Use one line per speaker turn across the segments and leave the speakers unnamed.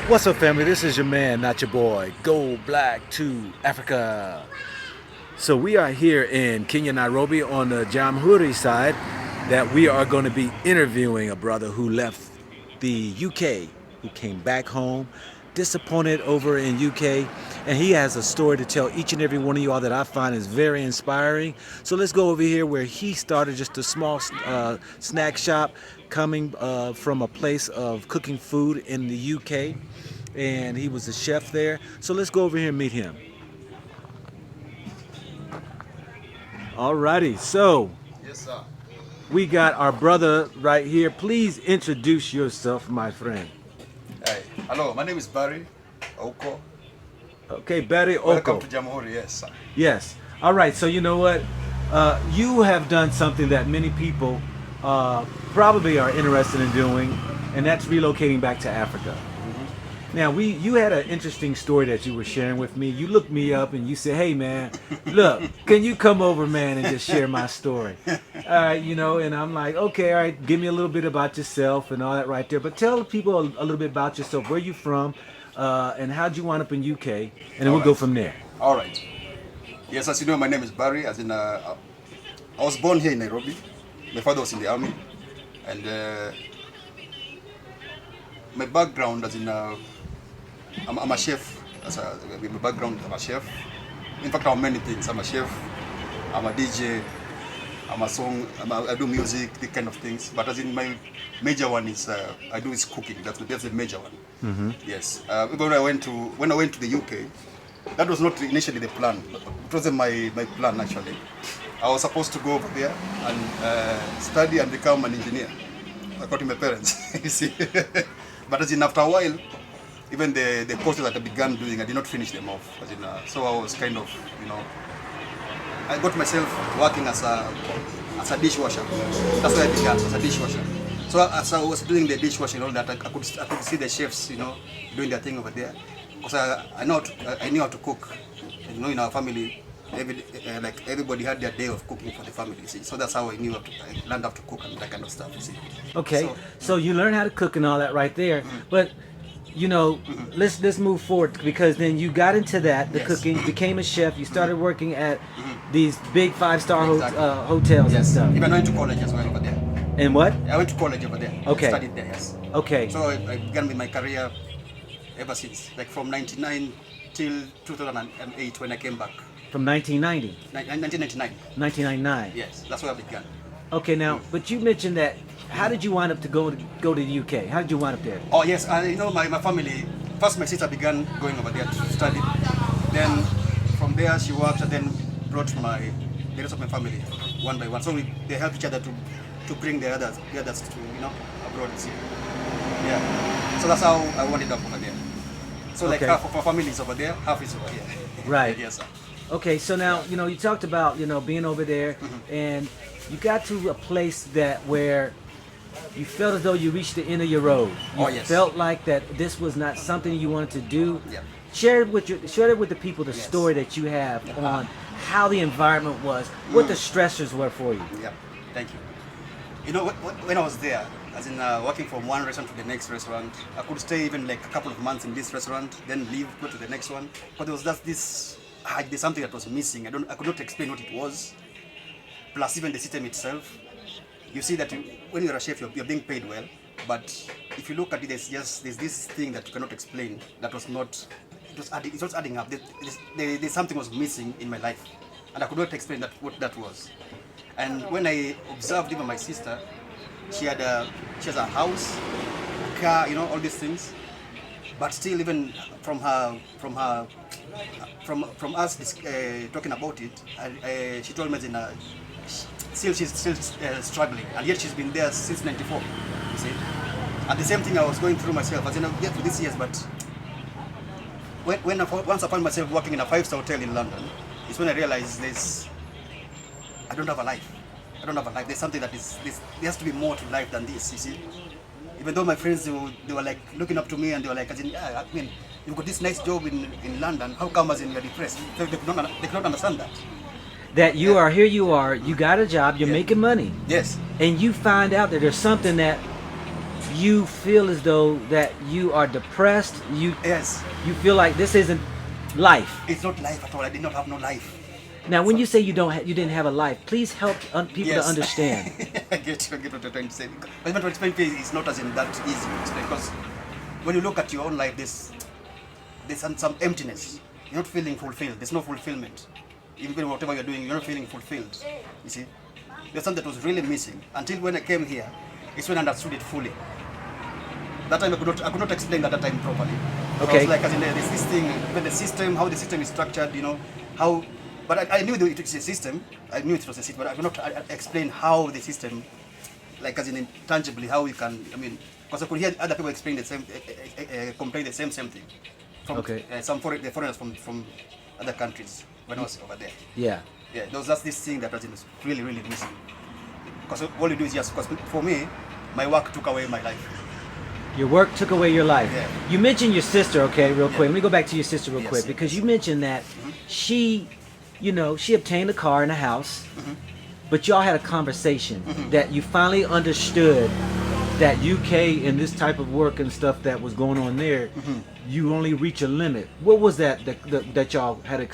What's up, family? This is your man, not your boy, Go Black to Africa. So we are here in Kenya, Nairobi on the Jamhuri side that we are going to be interviewing a brother who left the UK, who came back home, disappointed over in UK, and he has a story to tell each and every one of y'all that I find is very inspiring. So let's go over here where he started just a small snack shop coming from a place of cooking food in the UK, and he was a chef there. So let's go over here and meet him. Alrighty, so
Yes, sir.
we got our brother right here. Please introduce yourself, my friend.
Hi. Hello, my name is Barry Oko.
Okay, Barry
Welcome
Oko.
to Jamhuri, yes, sir.
Yes. All right. So you know what? You have done something that many people probably are interested in doing, and that's relocating back to Africa. Now, you had an interesting story that you were sharing with me. You looked me up and you said, "Hey, man, look, can you come over, man, and just share my story?" All right, and I'm like, "Okay, all right, give me a little bit about yourself and all that right there. But tell the people a little bit about yourself, where you from, and how'd you wind up in UK, and then we'll go from there."
All right. Yes, as you know, my name is Barry. I was born here in Nairobi. My father was in the army, and my background I'm a chef. My background, I'm a chef. In fact, I'm many things. I'm a chef. I'm a DJ. I do music, the kind of things. But as in my major one is I do is cooking. That's the major one.
Mm-hmm.
Yes. When I went to the UK, that was not initially the plan. It wasn't my plan actually. I was supposed to go over there and study and become an engineer, according to my parents. You see. But as in after a while, even the courses that I began doing, I did not finish them off. So I was kind of, I got myself working as a dishwasher. That's where I began, as a dishwasher. So as I was doing the dishwashing and all that, I could see the chefs, doing their thing over there. Because I knew how to cook. In our family, everybody had their day of cooking for the family. You see? So that's how I learned how to cook and that kind of stuff. You see?
Okay, so you learn how to cook and all that right there, but let's move forward, because then you got into that, the cooking, became a chef, you started working at these big 5-star hotels and stuff.
Even I went to college as well over there.
And what?
I went to college over there.
Okay.
I studied there, yes.
Okay.
So I began with my career ever since, like from 99 till 2008 when I came back.
From 1990?
1999.
1999.
Yes, that's where I began.
Okay, now, but you mentioned that, how did you wind up to go to the UK? How did you wind up there?
Oh yes, my family, first my sister began going over there to study. Then from there she worked and then brought the rest of my family one by one. So they helped each other to bring the others to abroad. See. Yeah. So that's how I ended up over there. So like half of our family is over there, half is over here.
Right.
Yes, sir.
Okay, so now, you talked about, being over there, and you got to a place where you felt as though you reached the end of your road. You felt like that this was not something you wanted to do.
Yeah.
Share it with the people the story that you have on how the environment was, what the stressors were for you.
Yeah, thank you. When I was there, as in working from one restaurant to the next restaurant, I could stay even like a couple of months in this restaurant, then leave, go to the next one. But there was just there's something that was missing. I could not explain what it was. Plus even the system itself. You see that when you're a chef, you're being paid well, but if you look at it, there's this thing that you cannot explain. It's not adding up. There's something was missing in my life, and I could not explain what that was. And when I observed even my sister, she has a house, a car, all these things, but still even from us talking about it, she told me that she's still struggling, and yet she's been there since '94. You see, and the same thing I was going through myself. As get through these years, but once I found myself working in a 5-star hotel in London, it's when I realized I don't have a life. There's something there has to be more to life than this. You see, even though my friends they were like looking up to me and they were like, you've got this nice job in London. How come you're depressed? They could not understand that.
That you got a job, you're making money.
Yes.
And you find out that there's something that you feel as though that you are depressed.
Yes.
You feel like this isn't life.
It's not life at all. I did not have no life.
Now, when you say you didn't have a life, please help people to understand.
I get what you're trying to say. But even to explain is not as in that easy to explain, because when you look at your own life, there's some emptiness. You're not feeling fulfilled. There's no fulfillment. Even whatever you're doing, you're not feeling fulfilled. You see, there's something that was really missing. Until when I came here, it's when I understood it fully. That time I could not explain that time properly.
Okay.
So I was like, as in this thing, even the system, how the system is structured, how. But I knew that it's a system. I knew it was a system, but I could not explain how the system, like as in intangibly, how we can. Because I could hear other people explain the same, complain the same thing from the foreigners from other countries when I was over there.
Yeah.
Yeah, there was just this thing that was really, really missing. Because all you do is just, because for me, my work took away my life.
Your work took away your life.
Yeah.
You mentioned your sister, okay, real quick. Let me go back to your sister real quick, because you mentioned that she obtained a car and a house, but y'all had a conversation that you finally understood that UK and this type of work and stuff that was going on there, you only reach a limit. What was that y'all had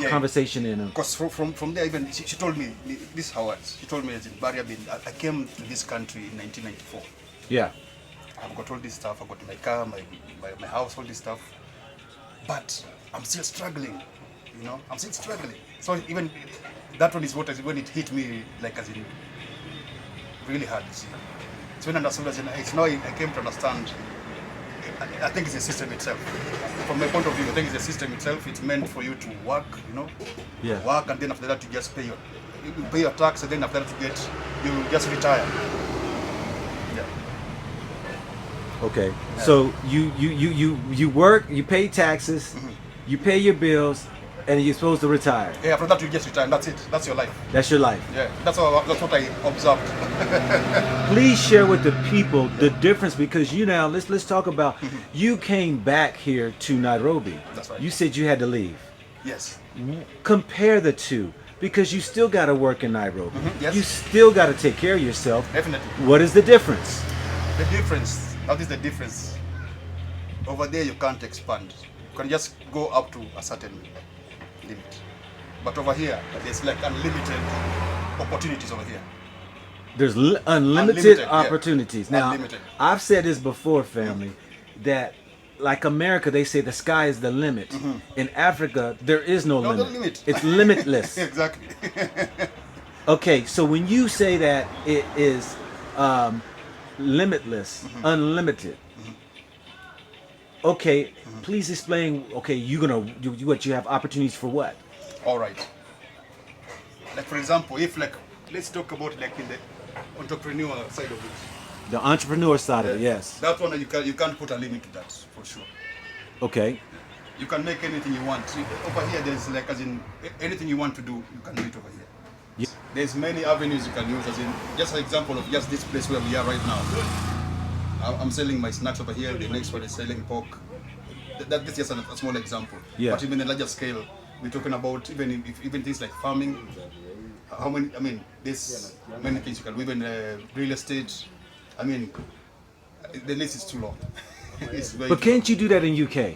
conversation in?
Because from there, even she told me this, Howard. She told me that in Barrier, I came to this country in 1994.
Yeah.
I've got all this stuff. I've got my car, my house, all this stuff. But I'm still struggling. I'm still struggling. So even that one is when it hit me, like as in really hard. You see. So when I understood that, it's now I came to understand. I think it's the system itself. From my point of view, I think it's the system itself. It's meant for you to work,
Yeah.
Work, and then after that you just pay your tax, and then after that you just retire. Yeah.
Okay. Yeah. So you work, you pay taxes, you pay your bills, and you're supposed to retire.
Yeah, after that you just retire, and that's it. That's your life.
That's your life.
Yeah, that's what I observed.
Please share with the people the difference, because let's talk about you came back here to Nairobi.
That's right.
You said you had to leave.
Yes.
Compare the two, because you still got to work in Nairobi.
Yes.
You still got to take care of yourself.
Definitely.
What is the difference?
The difference. That is the difference. Over there you can't expand. You can just go up to a certain limit. But over here, there's like unlimited opportunities over here.
There's unlimited opportunities.
Yeah.
Now,
Unlimited.
I've said this before, family, that like America, they say the sky is the limit. In Africa, there is no limit.
No limit.
It's limitless.
Exactly.
Okay, so when you say that it is limitless, unlimited, okay, please explain. Okay, you have opportunities for what?
All right. Like for example, if let's talk about like in the entrepreneur side of it.
The entrepreneur side of it, yes.
That one you can't put a limit to that for sure.
Okay.
You can make anything you want. See, over here there's like as in anything you want to do, you can do it over here.
Yeah.
There's many avenues you can use, as in just an example of just this place where we are right now. I'm selling my snacks over here, the next one is selling pork. That's just a small example.
Yeah.
But even a larger scale, we're talking about even things like farming. There's many things you can do, even real estate. The list is too long.
But can't you do that in UK?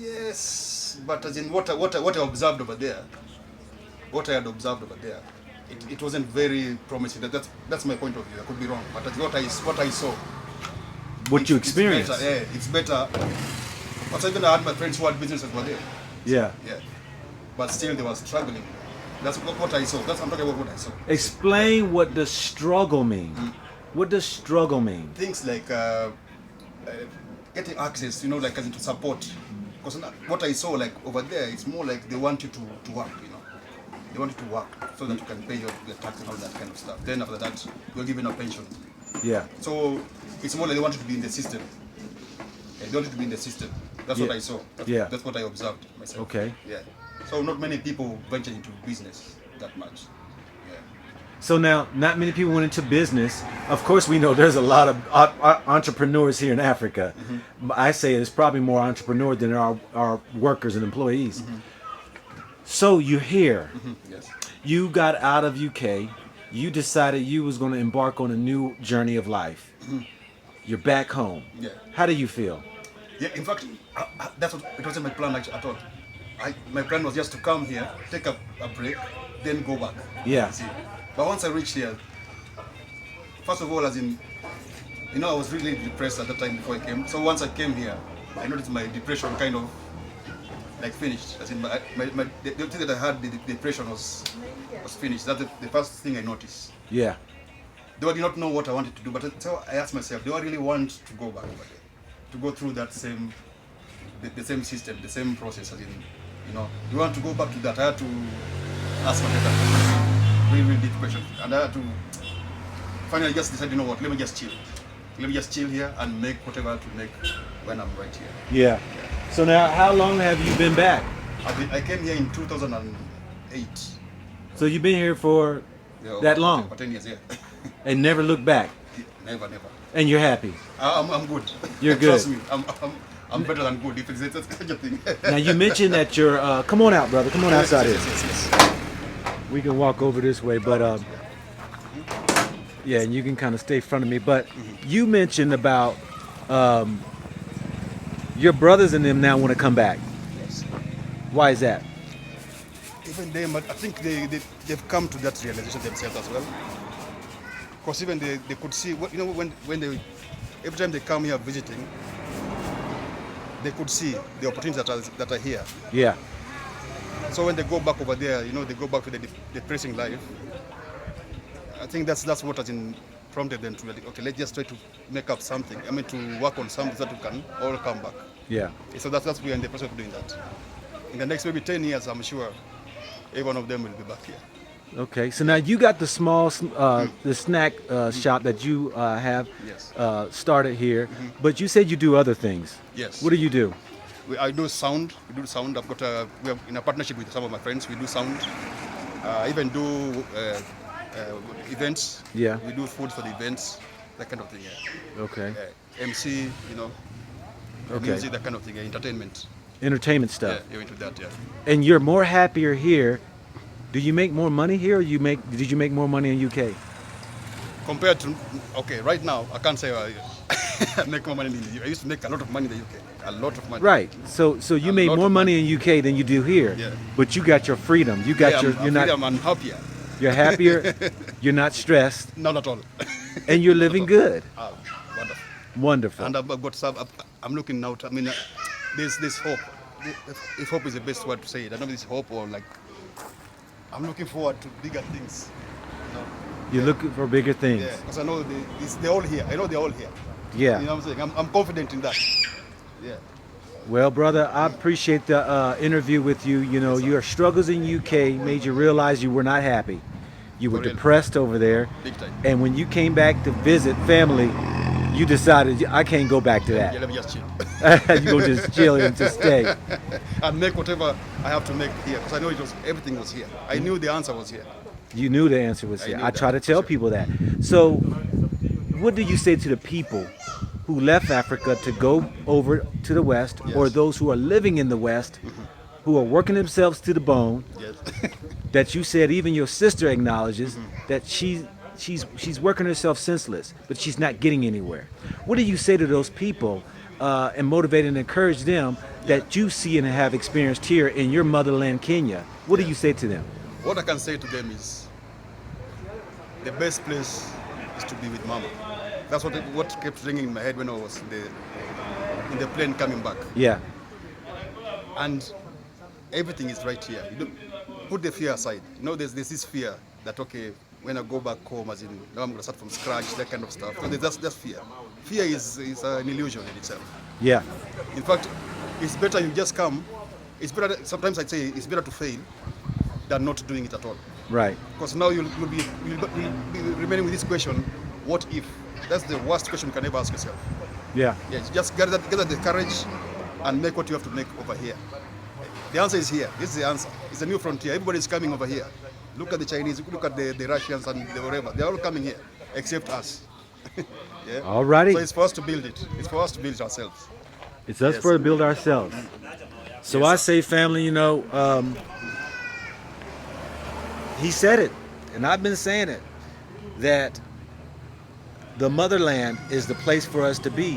Yes, but as in what I observed over there, it wasn't very promising. That's my point of view. I could be wrong, but that's what I saw.
What you experienced?
It's better. But even I had my friends who had businesses over there.
Yeah.
Yeah. But still they were struggling. That's what I saw. I'm talking about what I saw.
Explain what the struggle means. What does struggle mean?
Things like getting access, like as into support. Because what I saw like over there, it's more like they want you to work, They want you to work so that you can pay your tax and all that kind of stuff. Then after that, you're given a pension.
Yeah.
So it's more like they want you to be in the system. Yeah, they want you to be in the system. That's what I saw. That's what I observed myself.
Okay.
Yeah. So not many people venture into business that much. Yeah.
So now, not many people went into business. Of course, we know there's a lot of entrepreneurs here in Africa. I say there's probably more entrepreneurs than there are workers and employees. So you're here.
Yes.
You got out of UK. you decided you was going to embark on a new journey of life. You're back home.
Yeah.
How do you feel?
Yeah, in fact, that's what, it wasn't my plan at all. My plan was just to come here, take a break, then go back.
Yeah.
See. But once I reached here, first of all, as in, I was really depressed at that time before I came. So once I came here, I noticed my depression kind of like finished. As in, the thing that I had, the depression was finished. That's the first thing I noticed.
Yeah.
Though I did not know what I wanted to do, but so I asked myself, do I really want to go back over there? To go through that same, the same system, the same process, as in, do you want to go back to that? I had to ask myself that really, really deep question. And I had to finally just decide, you know what, let me just chill. Let me just chill here and make whatever I have to make when I'm right here.
Yeah. So now, how long have you been back?
I came here in 2008.
So you've been here for that long?
For 10 years, yeah.
And never looked back?
Never.
And you're happy?
I'm good.
You're good.
Trust me, I'm better than good, if it's such a thing.
Now you mentioned that you're, come on out, brother. Come on outside here.
Yes.
We can walk over this way, but yeah, and you can kind of stay in front of me. But you mentioned about your brothers and them now want to come back.
Yes.
Why is that?
Even them, I think they've come to that realization themselves as well. Because even they could see, when they, every time they come here visiting, they could see the opportunities that are here.
Yeah.
So when they go back over there, they go back to the depressing life. I think that's what has prompted them to, okay, let's just try to make up something. I mean, to work on something that we can all come back.
Yeah.
So that's we are in the process of doing that. In the next maybe 10 years, I'm sure every one of them will be back here.
Okay, so now you got the small, the snack shop that you have started here, but you said you do other things.
Yes.
What do you do?
I do sound. We do sound. We have in a partnership with some of my friends. We do sound. I even do events.
Yeah.
We do food for the events, that kind of thing. Yeah.
Okay.
MC,
Okay.
music, that kind of thing. Entertainment.
Entertainment stuff.
Yeah, you're into that. Yeah.
And you're more happier here. Do you make more money here, or did you make more money in UK?
Compared to, right now I can't say I make more money in the UK. I used to make a lot of money in the UK. A lot of money.
Right. So you made more money in UK than you do here.
Yeah.
But you got your freedom. You got you're not.
I'm happier.
You're happier. You're not stressed.
Not at all.
And you're living good.
Wonderful.
Wonderful.
And I've got some. I'm looking out. I mean, there's hope. If hope is the best word to say it, I don't know if it's hope or like. I'm looking forward to bigger things.
You're looking for bigger things.
Yeah, because I know they're all here. I know they're all here.
Yeah.
You know what I'm saying? I'm confident in that. Yeah.
Well, brother, I appreciate the interview with you. Your struggles in UK made you realize you were not happy. You were depressed over there.
Big time.
And when you came back to visit family, you decided, I can't go back to that.
Yeah, let me just chill.
You're going to just chill and just stay.
And make whatever I have to make here. Because I know everything was here. I knew the answer was here.
You knew the answer was here. I try to tell people that.
Mm-hmm.
So what do you say to the people who left Africa to go over to the West, or those who are living in the West, who are working themselves to the bone, that you said even your sister acknowledges that she's working herself senseless, but she's not getting anywhere. What do you say to those people and motivate and encourage them that you see and have experienced here in your motherland, Kenya? What do you say to them?
What I can say to them is the best place is to be with Mama. That's what kept ringing in my head when I was in the plane coming back.
Yeah.
And everything is right here. You don't put the fear aside. There's this fear that, okay, when I go back home, as in, now I'm going to start from scratch, that kind of stuff. So that's fear. Fear is an illusion in itself.
Yeah.
In fact, it's better you just come. It's better, sometimes I'd say it's better to fail than not doing it at all.
Right.
Because now you'll be remaining with this question, what if? That's the worst question you can ever ask yourself.
Yeah.
Yeah, just gather the courage and make what you have to make over here. The answer is here. This is the answer. It's a new frontier. Everybody's coming over here. Look at the Chinese, look at the Russians and the whatever. They're all coming here, except us. Yeah?
All righty.
So it's for us to build it. It's for us to build it ourselves.
It's us for to build ourselves. So I say, family, he said it, and I've been saying it. that the motherland is the place for us to be,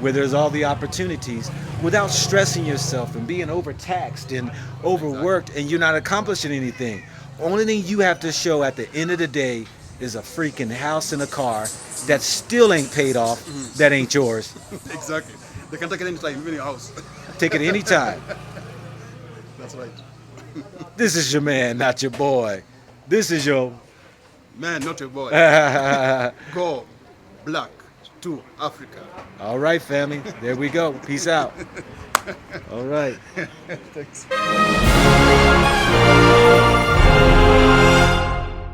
where there's all the opportunities without stressing yourself and being overtaxed and overworked, and you're not accomplishing anything. Only thing you have to show at the end of the day is a freaking house and a car that still ain't paid off, that ain't yours.
Exactly. They can take it anytime, even your house.
Take it anytime.
That's right.
This is your man, not your boy. This is your
Man, not your boy. Go black to Africa.
All right, family. There we go. Peace out. All right.
Thanks.